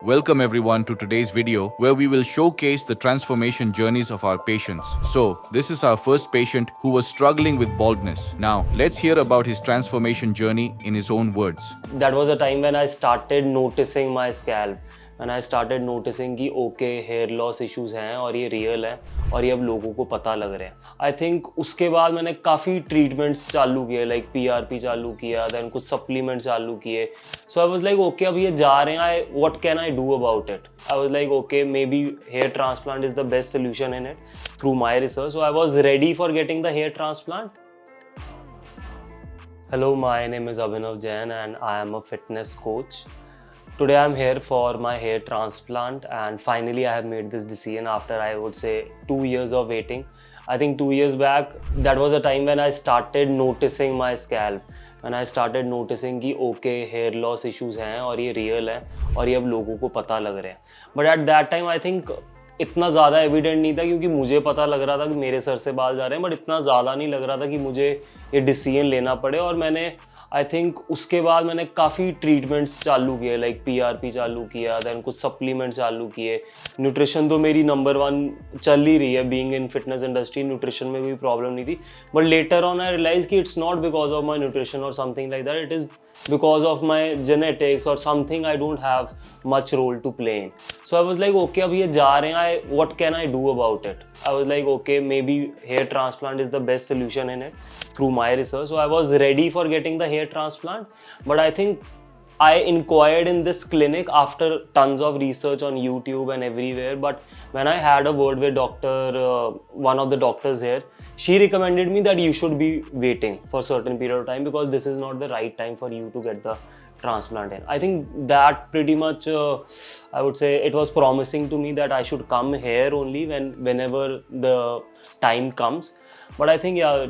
Welcome everyone to today's video where we will showcase the transformation journeys of our patients. So, this is our first patient who was struggling with baldness. Now, let's hear about his transformation journey in his own words. That was a time when I started noticing my scalp. When I started noticing कि okay hair loss issues हैं और ये real है और ये अब लोगों को पता लग रहे हैं. I think उसके बाद मैंने काफ़ी treatments चालू किए, like PRP चालू किया, then कुछ supplements चालू किए. So I was like okay अब ये जा रहे हैं, what can I do about it? I was like okay maybe hair transplant is the best solution in it through my research. So I was ready for getting the hair transplant. Hello, my name is Abhinav and I am a fitness coach. Today I'm here for my hair transplant and finally I have made this decision after I would say 2 years of waiting. I think 2 years back, that was a time when I started noticing my scalp. When I started noticing कि okay hair loss issues हैं और ये real है और ये अब लोगों को पता लग रहे हैं. But at that time I think इतना ज़्यादा एविडेंट नहीं था क्योंकि मुझे पता लग रहा था कि मेरे सर से बाल जा रहे हैं, बट इतना ज़्यादा नहीं लग रहा था कि मुझे ये डिसीजन लेना पड़े. और मैंने आई थिंक उसके बाद मैंने काफ़ी ट्रीटमेंट्स चालू किए, लाइक PRP चालू किया, दैन कुछ सप्लीमेंट्स चालू किए. न्यूट्रिशन तो मेरी नंबर 1 चल ही रही है, being in fitness industry nutrition में कोई प्रॉब्लम नहीं थी. But later on I realise कि it's not because of my nutrition और something like that, it is because of my genetics or something I don't have much role to play in. So I was like okay अब ये जा रहे हैं, what can I do about it? I was like okay maybe hair transplant is the best solution in it through my research. So I was ready for getting the hair transplant, but I think I inquired in this clinic after tons of research on YouTube and everywhere. But when I had a word with one of the doctors here, she recommended me that you should be waiting for a certain period of time because this is not the right time for you to get the transplant in. I think that pretty much, I would say it was promising to me that I should come here only whenever the time comes. But I think yeah,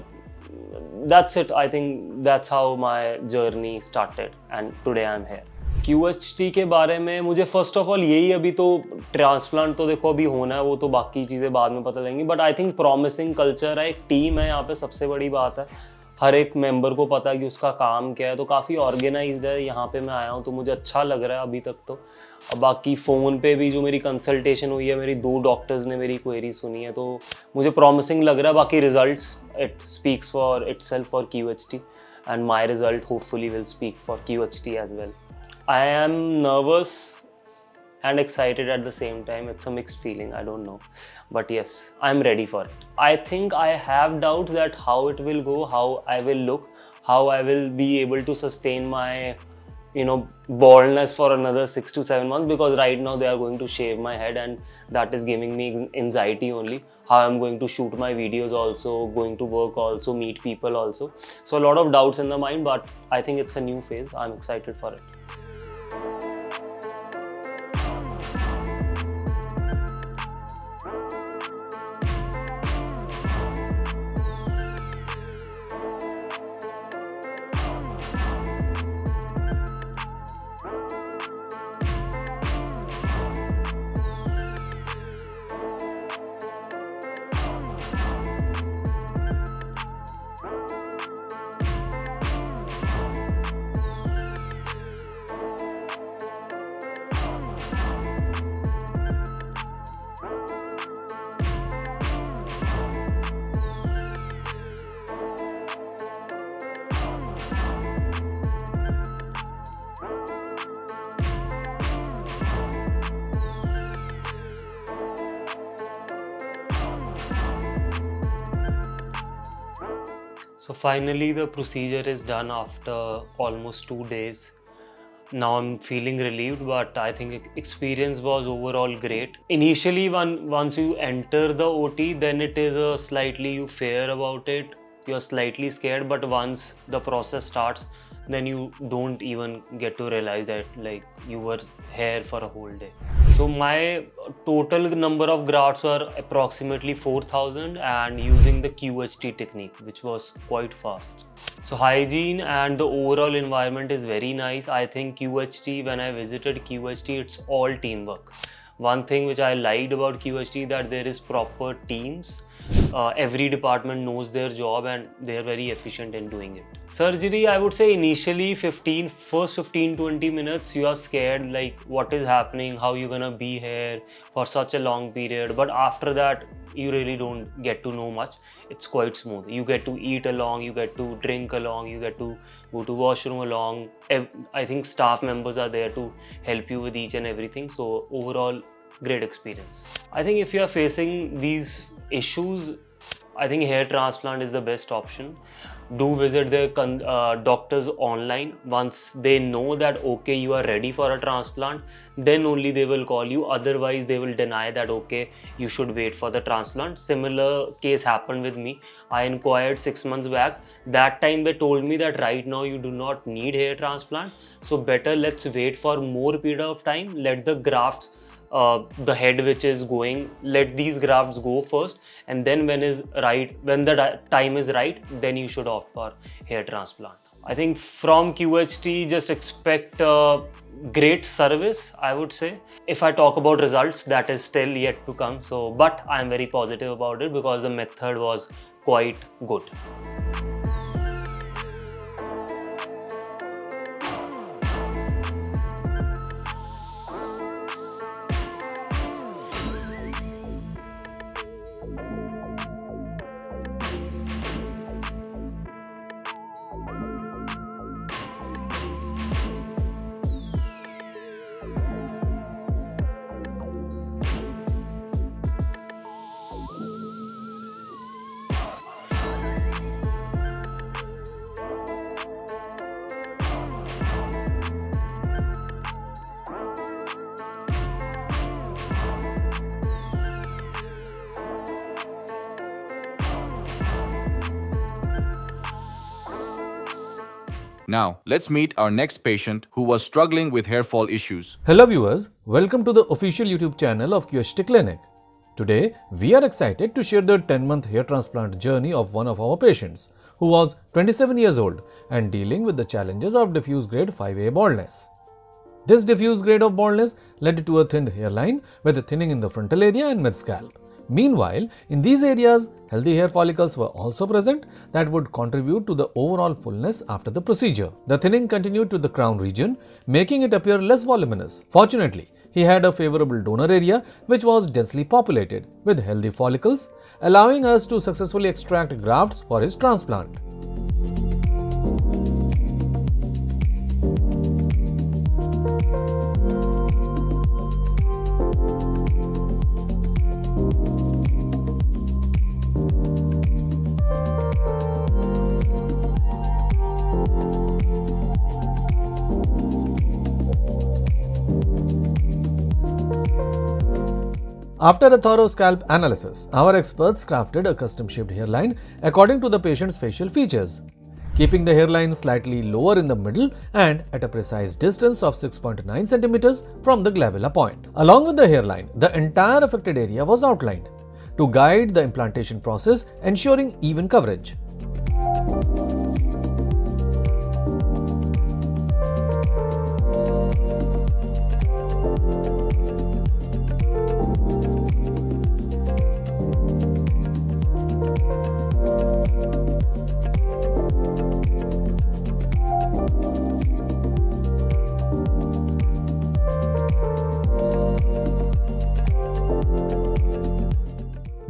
that's it. I think that's how my journey started and today I'm here. QHT के बारे में मुझे first of all यही, अभी तो transplant तो देखो अभी होना है, वो तो बाकी चीज़ें बाद में पता लगेंगी. But I think promising culture है, एक टीम है यहाँ पे, सबसे बड़ी बात है. हर एक मेंबर को पता है कि उसका काम क्या है, तो काफ़ी ऑर्गेनाइज्ड है. यहाँ पे मैं आया हूँ तो मुझे अच्छा लग रहा है अभी तक तो. अब बाकी फ़ोन पे भी जो मेरी कंसल्टेशन हुई है, मेरी 2 डॉक्टर्स ने मेरी क्वेरी सुनी है, तो मुझे प्रॉमिसिंग लग रहा है. बाकी results it speaks for itself for QHT and my result hopefully will speak for QHT as well. I am nervous and excited at the same time. It's a mixed feeling, I don't know. But yes, I'm ready for it. I think I have doubts that how it will go, how I will look, how I will be able to sustain my baldness for another 6 to 7 months, because right now they are going to shave my head and that is giving me anxiety only. How I'm going to shoot my videos also, going to work also, meet people also. So a lot of doubts in the mind, but I think it's a new phase. I'm excited for it. So finally the procedure is done after almost 2 days. Now I'm feeling relieved, but I think experience was overall great. Initially once you enter the OT, then it is a slightly you fear about it, you're slightly scared, but once the process starts, then you don't even get to realize that like you were here for a whole day. So my total number of grafts were approximately 4,000 and using the QHT technique, which was quite fast. So hygiene and the overall environment is very nice. I think QHT, when I visited QHT, it's all teamwork. One thing which I liked about QHT that there is proper teams. Every department knows their job and they are very efficient in doing it. Surgery, I would say initially first 15-20 minutes you are scared, like what is happening, how you're gonna be here for such a long period, but after that you really don't get to know much. It's quite smooth. You get to eat along, you get to drink along, you get to go to washroom along. I think staff members are there to help you with each and everything. So overall, great experience. I think if you are facing these issues, I think hair transplant is the best option. Do visit the doctors online. Once they know that okay, you are ready for a transplant, then only they will call you. Otherwise they will deny that okay, you should wait for the transplant. Similar case happened with me. I inquired 6 months back. That time they told me that right now you do not need hair transplant, so better let's wait for more period of time. Let the grafts, the head which is going, let these grafts go first, and then when the time is right, then you should opt for hair transplant. I think from QHT just expect great service, I would say. If I talk about results, that is still yet to come, so but I am very positive about it because the method was quite good. Now, let's meet our next patient who was struggling with hair fall issues. Hello viewers, welcome to the official YouTube channel of QHT Clinic. Today, we are excited to share the 10-month hair transplant journey of one of our patients who was 27 years old and dealing with the challenges of diffuse grade 5A baldness. This diffuse grade of baldness led to a thinned hairline with a thinning in the frontal area and mid-scalp. Meanwhile, in these areas, healthy hair follicles were also present that would contribute to the overall fullness after the procedure. The thinning continued to the crown region, making it appear less voluminous. Fortunately, he had a favorable donor area which was densely populated with healthy follicles, allowing us to successfully extract grafts for his transplant. After a thorough scalp analysis, our experts crafted a custom-shaped hairline according to the patient's facial features, keeping the hairline slightly lower in the middle and at a precise distance of 6.9 cm from the glabella point. Along with the hairline, the entire affected area was outlined to guide the implantation process, ensuring even coverage.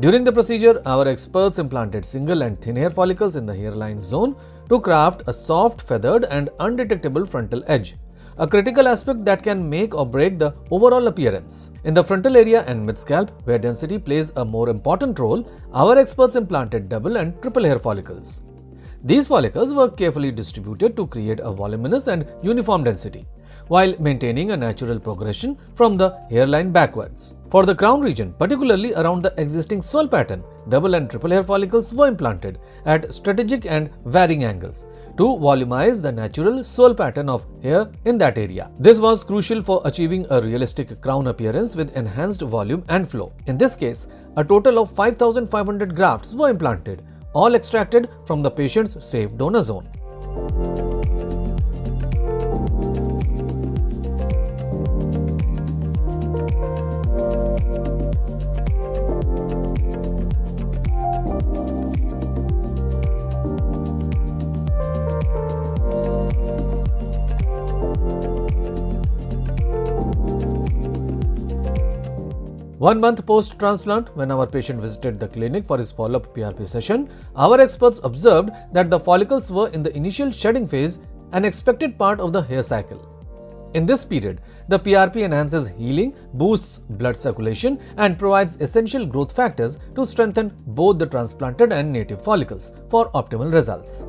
During the procedure, our experts implanted single and thin hair follicles in the hairline zone to craft a soft, feathered and undetectable frontal edge, a critical aspect that can make or break the overall appearance. In the frontal area and mid-scalp, where density plays a more important role, our experts implanted double and triple hair follicles. These follicles were carefully distributed to create a voluminous and uniform density, while maintaining a natural progression from the hairline backwards. For the crown region, particularly around the existing swirl pattern, double and triple hair follicles were implanted at strategic and varying angles to volumize the natural swirl pattern of hair in that area. This was crucial for achieving a realistic crown appearance with enhanced volume and flow. In this case, a total of 5,500 grafts were implanted, all extracted from the patient's safe donor zone. 1 month post-transplant, when our patient visited the clinic for his follow-up PRP session, our experts observed that the follicles were in the initial shedding phase, an expected part of the hair cycle. In this period, the PRP enhances healing, boosts blood circulation, and provides essential growth factors to strengthen both the transplanted and native follicles for optimal results.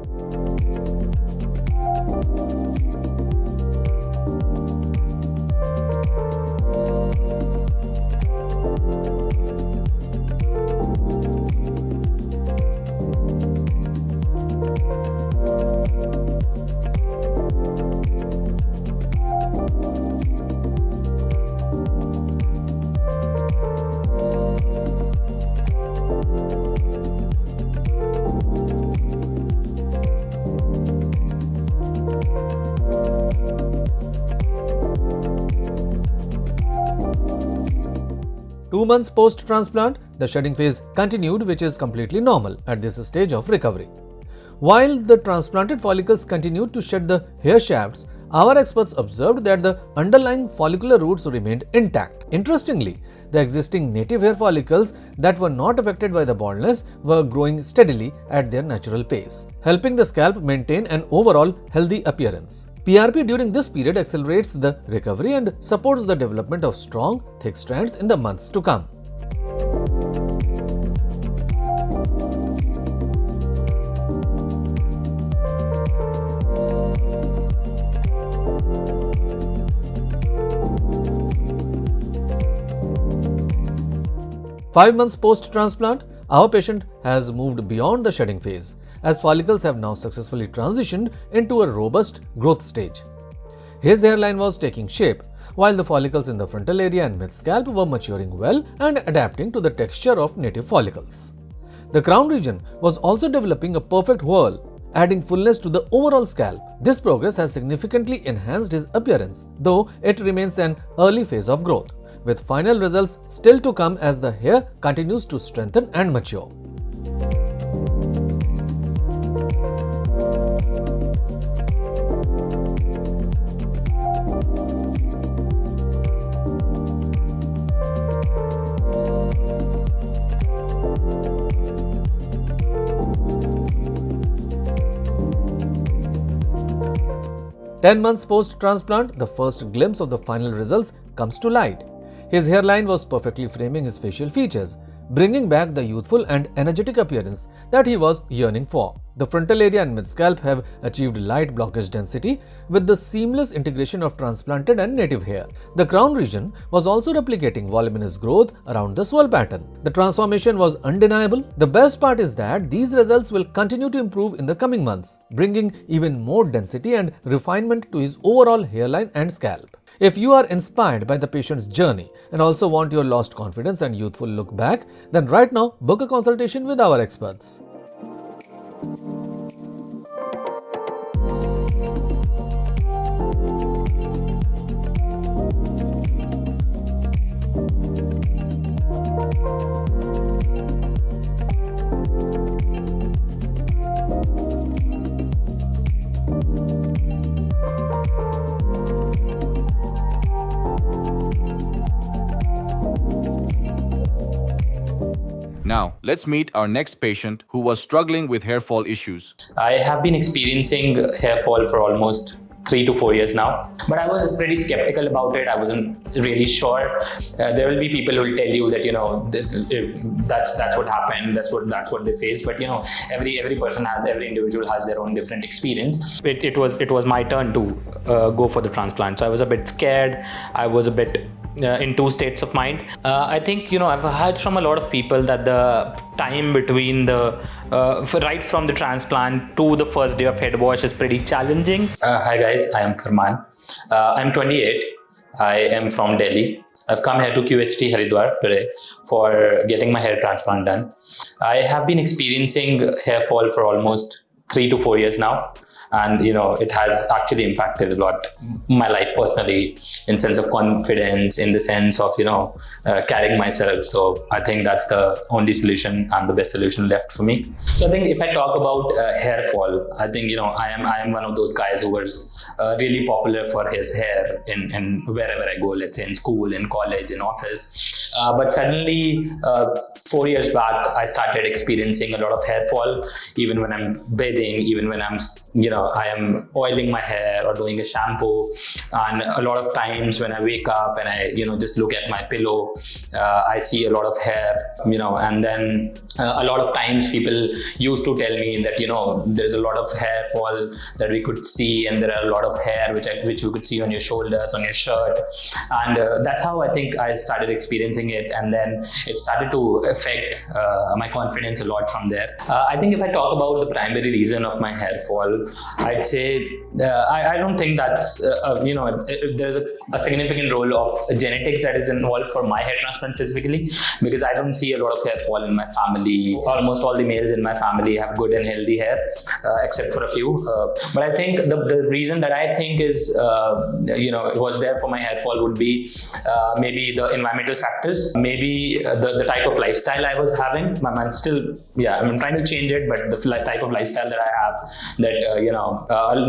Two months post-transplant, the shedding phase continued, which is completely normal at this stage of recovery. While the transplanted follicles continued to shed the hair shafts, our experts observed that the underlying follicular roots remained intact. Interestingly, the existing native hair follicles that were not affected by the baldness were growing steadily at their natural pace, helping the scalp maintain an overall healthy appearance. PRP during this period accelerates the recovery and supports the development of strong, thick strands in the months to come. Five months post-transplant, our patient has moved beyond the shedding phase, as follicles have now successfully transitioned into a robust growth stage. His hairline was taking shape, while the follicles in the frontal area and mid-scalp were maturing well and adapting to the texture of native follicles. The crown region was also developing a perfect whorl, adding fullness to the overall scalp. This progress has significantly enhanced his appearance, though it remains an early phase of growth, with final results still to come as the hair continues to strengthen and mature. Ten months post-transplant, the first glimpse of the final results comes to light. His hairline was perfectly framing his facial features, bringing back the youthful and energetic appearance that he was yearning for. The frontal area and mid-scalp have achieved light blockage density with the seamless integration of transplanted and native hair. The crown region was also replicating voluminous growth around the swirl pattern. The transformation was undeniable. The best part is that these results will continue to improve in the coming months, bringing even more density and refinement to his overall hairline and scalp. If you are inspired by the patient's journey and also want your lost confidence and youthful look back, then right now book a consultation with our experts. Now, let's meet our next patient who was struggling with hair fall issues. I have been experiencing hair fall for almost 3 to 4 years now, but I was pretty skeptical about it. I wasn't really sure. There will be people who will tell you that that's what happened, that's what they faced. But every person every individual has their own different experience. It was my turn to go for the transplant, so I was a bit scared. I was a bit in two states of mind. I think I've heard from a lot of people that the time between right from the transplant to the first day of head wash is pretty challenging. Hi guys, I am Furman. I'm 28. I am from Delhi. I've come here to QHT Haridwar today for getting my hair transplant done. I have been experiencing hair fall for almost 3 to 4 years now. And it has actually impacted a lot my life personally, in sense of confidence, in the sense of carrying myself. So I think that's the only solution and the best solution left for me. So I think if I talk about hair fall, I think I am one of those guys who was really popular for his hair in wherever I go, let's say in school, in college, in office. But suddenly, 4 years back, I started experiencing a lot of hair fall, even when I'm bathing, even when I am oiling my hair or doing a shampoo. And a lot of times when I wake up and I, just look at my pillow, I see a lot of hair, and then a lot of times people used to tell me that, there's a lot of hair fall that we could see, and there are a lot of hair which you could see on your shoulders, on your shirt. And that's how I think I started experiencing it, and then it started to affect my confidence a lot from there. I think if I talk about the primary reason of my hair fall, I'd say I don't think that's there's a significant role of genetics that is involved for my hair transplant specifically, because I don't see a lot of hair fall in my family. Almost all the males in my family have good and healthy hair, except for a few. But I think the reason that I think is it was there for my hair fall would be maybe the environmental factors, maybe the type of lifestyle I was having. I'm trying to change it, but the type of lifestyle that I have, that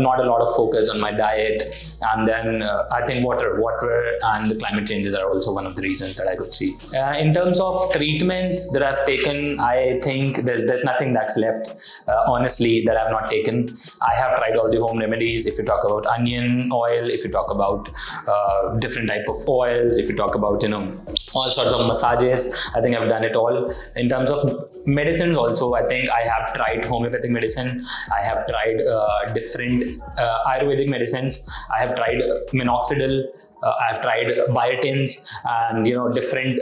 not a lot of focus on my diet, and then I think water and the climate changes are also one of the reasons that I could see. In terms of treatments that I've taken, I think there's nothing that's left, honestly, that I've not taken. I have tried all the home remedies. If you talk about onion oil, if you talk about different type of oils, if you talk about all sorts of massages, I think I've done it all. In terms of medicines also, I think I have tried homeopathic medicine. I have tried different Ayurvedic medicines. I have tried minoxidil. I've tried biotins and different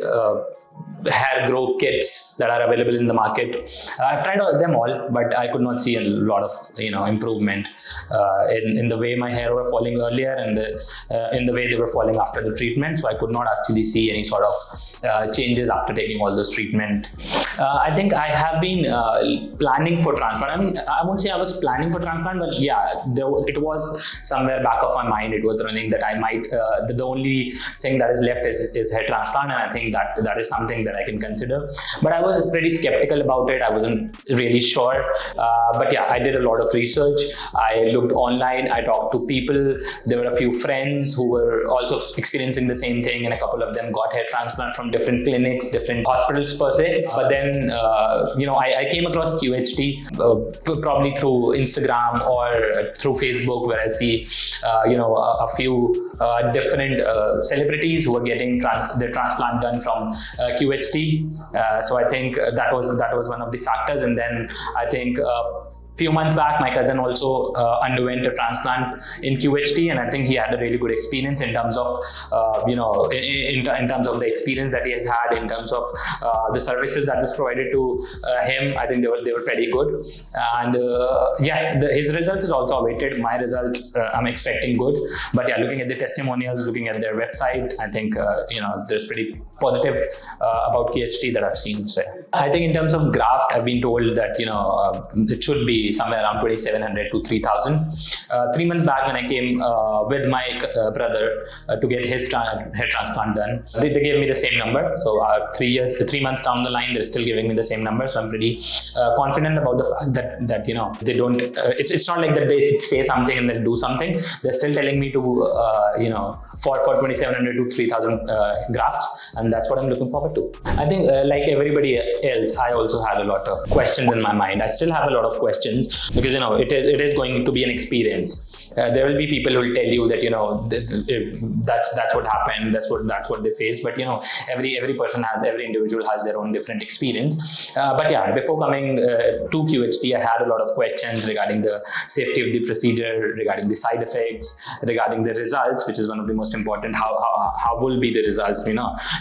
hair grow kits that are available in the market. I've tried them all, but I could not see a lot of improvement in the way my hair were falling earlier and in the way they were falling after the treatment. So I could not actually see any sort of changes after taking all those treatment. I think I have been planning for transplant. I mean, I won't say I was planning for transplant, but yeah, it was somewhere back of my mind. It was running that I might. The only thing that is left is hair transplant, and I think that is something that I can consider. But I was pretty skeptical about it. I wasn't really sure. But yeah, I did a lot of research. I looked online. I talked to people. There were a few friends who were also experiencing the same thing, and a couple of them got hair transplant from different clinics, different hospitals per se. But then, I came across QHT probably through Instagram or through Facebook, where I see, a few different celebrities who are getting their transplant done from QHT. So I think that was one of the factors. And then I think few months back, my cousin also underwent a transplant in QHT, and I think he had a really good experience in terms of, in terms of the experience that he has had, in terms of the services that was provided to him. I think they were pretty good, and his results is also awaited. My result, I'm expecting good, but yeah, looking at the testimonials, looking at their website, I think there's pretty positive about QHT that I've seen. So I think in terms of graft, I've been told that it should be somewhere around 2,700 to 3,000. 3 months back, when I came with my brother to get his hair transplant done, they gave me the same number. So 3 months down the line, they're still giving me the same number. So I'm pretty confident about the fact that they don't. It's not like that they say something and then do something. They're still telling me to for 2,700 to 3,000 grafts, and that's what I'm looking forward to. I think like everybody else, I also had a lot of questions in my mind. I still have a lot of questions, because it is going to be an experience. There will be people who will tell you that that's what happened, that's what they faced. But every person every individual has their own different experience. But yeah, before coming to QHT, I had a lot of questions regarding the safety of the procedure, regarding the side effects, regarding the results, which is one of the most important. How will be the results?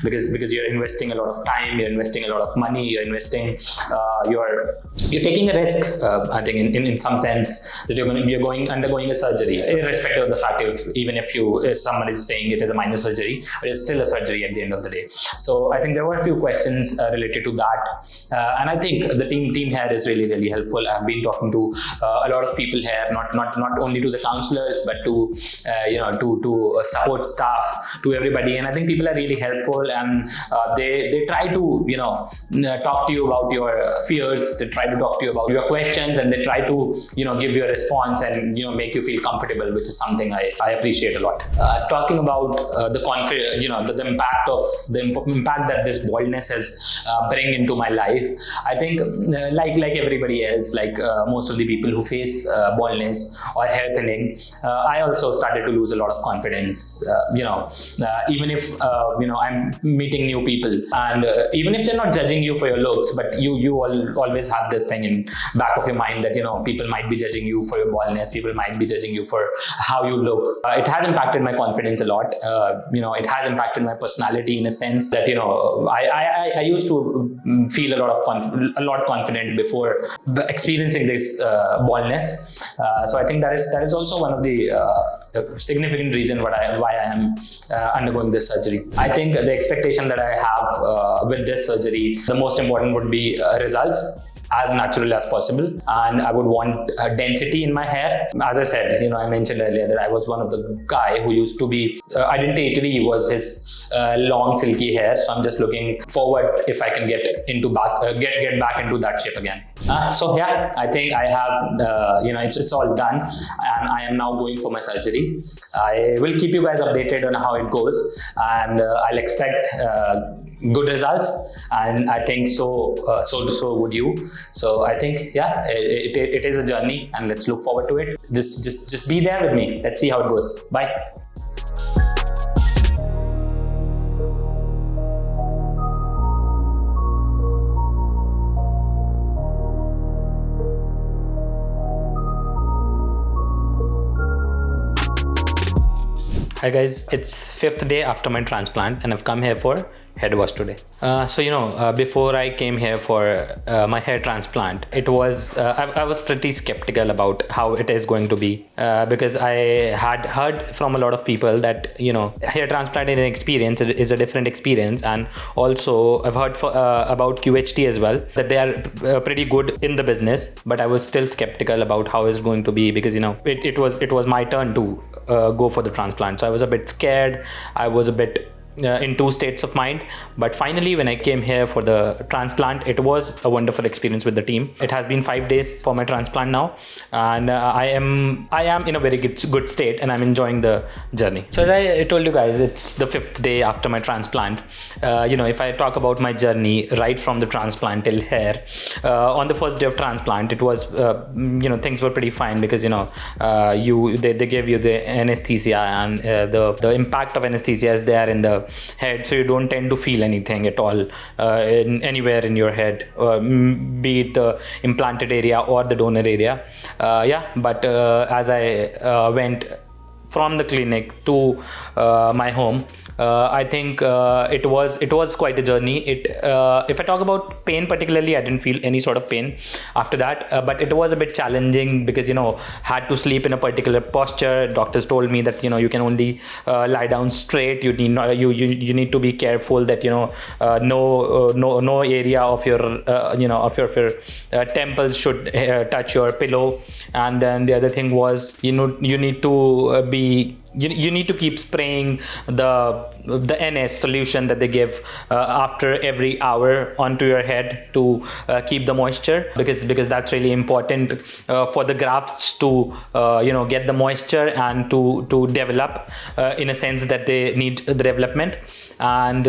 Because you're investing a lot of time, you're investing a lot of money, you're investing, you're taking a risk. I think in some sense that you're undergoing a surgery, irrespective of the fact if someone is saying it is a minor surgery, but it's still a surgery at the end of the day. So I think there were a few questions related to that, and I think the team here is really, really helpful. I've been talking to a lot of people here, not only to the counselors, but to support staff, to everybody, and I think people are really helpful, and they try to talk to you about your fears, they try to talk to you about your questions, and they try to give you a response and make you feel comfortable, which is something I appreciate a lot. Talking about the impact that this baldness has bring into my life, I think like everybody else, most of the people who face baldness or hair thinning, I also started to lose a lot of confidence. Even if I'm meeting new people, and even if they're not judging you for your looks, but you always have this thing in back of your mind that people might be judging you for your baldness, people might be judging you for how you look. It has impacted my confidence a lot. It has impacted my personality in a sense that I used to feel a lot confident before experiencing this baldness. So I think that is also one of the significant reason why I am undergoing this surgery. I think the expectation that I have with this surgery, the most important would be results as natural as possible, and I would want density in my hair. As I said, I mentioned earlier that I was one of the guy who used to be identity was his long silky hair, so I'm just looking forward if I can get back into that shape again. So yeah, I think I have it's all done, and I am now going for my surgery. I will keep you guys updated on how it goes, and I'll expect good results, and I think so would you. So I think it is a journey, and let's look forward to it. Just be there with me. Let's see how it goes. Bye. Hi guys, it's 5th day after my transplant and I've come here for head wash today. Before I came here for my hair transplant, it was I was pretty skeptical about how it is going to be because I had heard from a lot of people that hair transplant is a different experience, and also I've heard about QHT as well, that they are pretty good in the business, but I was still skeptical about how it's going to be because it was my turn to go for the transplant, so I was a bit scared. I was a bit in two states of mind, but finally when I came here for the transplant, it was a wonderful experience with the team. It has been 5 days for my transplant now, and I am in a very good state, and I'm enjoying the journey. So as I told you guys, it's the 5th day after my transplant. If I talk about my journey right from the transplant till here, on the first day of transplant, it was things were pretty fine because they gave you the anesthesia, and the impact of anesthesia is there in the head, so you don't tend to feel anything at all anywhere in your head, be it the implanted area or the donor area. But as I went from the clinic to my home, I think it was quite a journey. If I talk about pain particularly, I didn't feel any sort of pain after that, but it was a bit challenging because had to sleep in a particular posture. Doctors told me that you can only lie down straight. You need to be careful that no area of your temples should touch your pillow. And then the other thing was you need to be you need to keep spraying the NS solution that they give after every hour onto your head to keep the moisture, because that's really important for the grafts to get the moisture and to develop in a sense that they need the development. And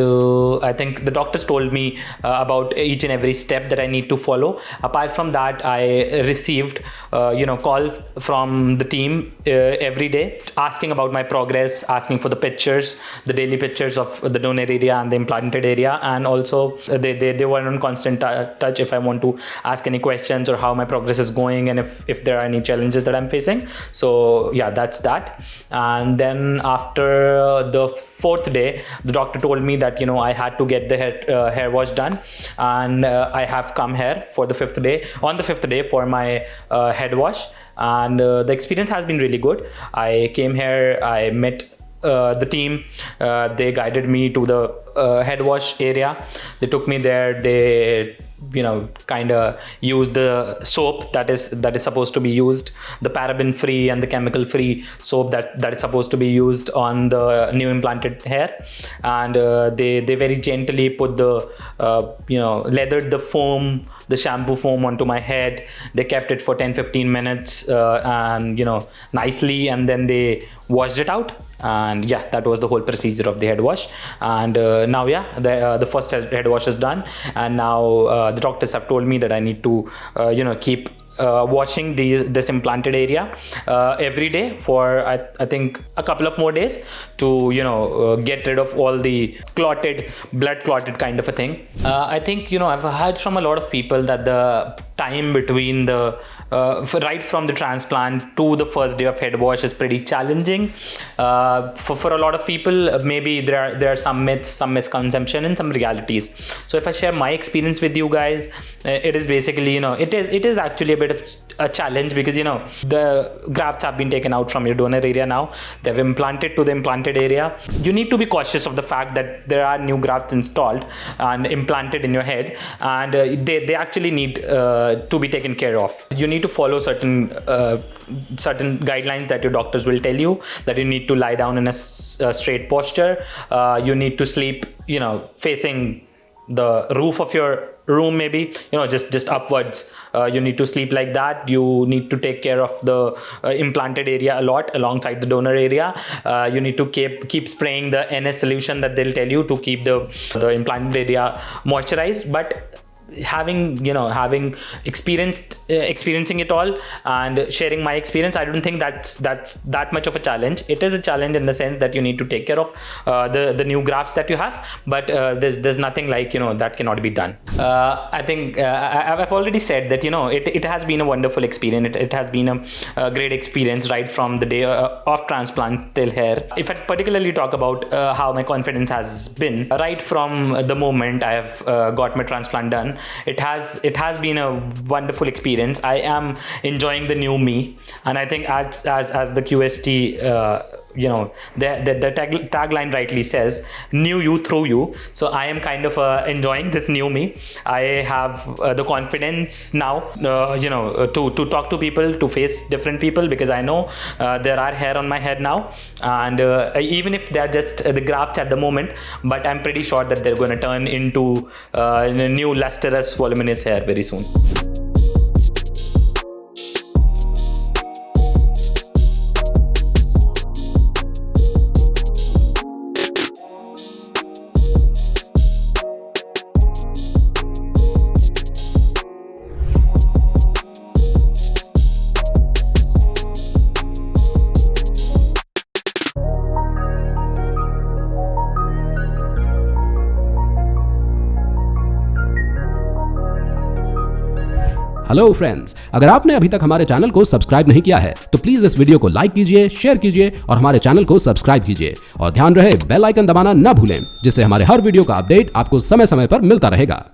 I think the doctors told me about each and every step that I need to follow. Apart from that, I received calls from the team every day asking about my progress, asking for the pictures, the daily pictures of the donor area and the implanted area, and also they were on constant touch if I want to ask any questions or how my progress is going and if there are any challenges that I'm facing. So yeah, that's that. And then after the 4th day, the doctor told me that I had to get the hair wash done, and I have come here for the 5th day, on the 5th day for my head wash, and the experience has been really good. I came here, I met the team, they guided me to the head wash area. They took me there, they kind of use the soap that is supposed to be used, the paraben free and the chemical free soap that is supposed to be used on the new implanted hair. And they very gently put the leathered the foam the shampoo foam onto my head. They kept it for 10-15 minutes and nicely, and then they washed it out. And yeah, that was the whole procedure of the head wash. And now the first head wash is done, and now the doctors have told me that I need to keep washing this implanted area every day for I think a couple of more days to get rid of all the blood clotted kind of a thing. I think I've heard from a lot of people that the time between the right from the transplant to the first day of head wash is pretty challenging. For a lot of people, maybe there are some myths, some misconception, and some realities. So if I share my experience with you guys, it is basically it is actually a bit of a challenge, because the grafts have been taken out from your donor area. Now they've implanted to the implanted area. You need to be cautious of the fact that there are new grafts installed and implanted in your head, and they actually need to be taken care of. You need to follow certain guidelines that your doctors will tell you, that you need to lie down in a straight posture. You need to sleep facing the roof of your room, maybe just upwards. You need to sleep like that. You need to take care of the implanted area a lot alongside the donor area. You need to keep spraying the NS solution that they'll tell you to keep the implanted area moisturized. But having experiencing it all and sharing my experience, I don't think that's that much of a challenge. It is a challenge in the sense that you need to take care of the new grafts that you have, but there's nothing like that cannot be done. I think I've already said that it has been a wonderful experience. It has been a great experience right from the day of transplant till here. If I particularly talk about how my confidence has been right from the moment I have got my transplant done, it has been a wonderful experience. I am enjoying the new me, and I think as the QHT the tagline rightly says, new you through you. So I am kind of enjoying this new me. I have the confidence now to talk to people, to face different people, because I know there are hair on my head now, and even if they're just the grafts at the moment, but I'm pretty sure that they're going to turn into new lustrous voluminous hair very soon. Hello friends, अगर आपने अभी तक हमारे channel को subscribe नहीं किया है तो प्लीज इस वीडियो को लाइक कीजिए, शेयर कीजिए और हमारे चैनल को सब्सक्राइब कीजिए। और ध्यान रहे बेल आइकन दबाना ना भूलें, जिससे हमारे हर वीडियो का अपडेट आपको समय समय पर मिलता रहेगा।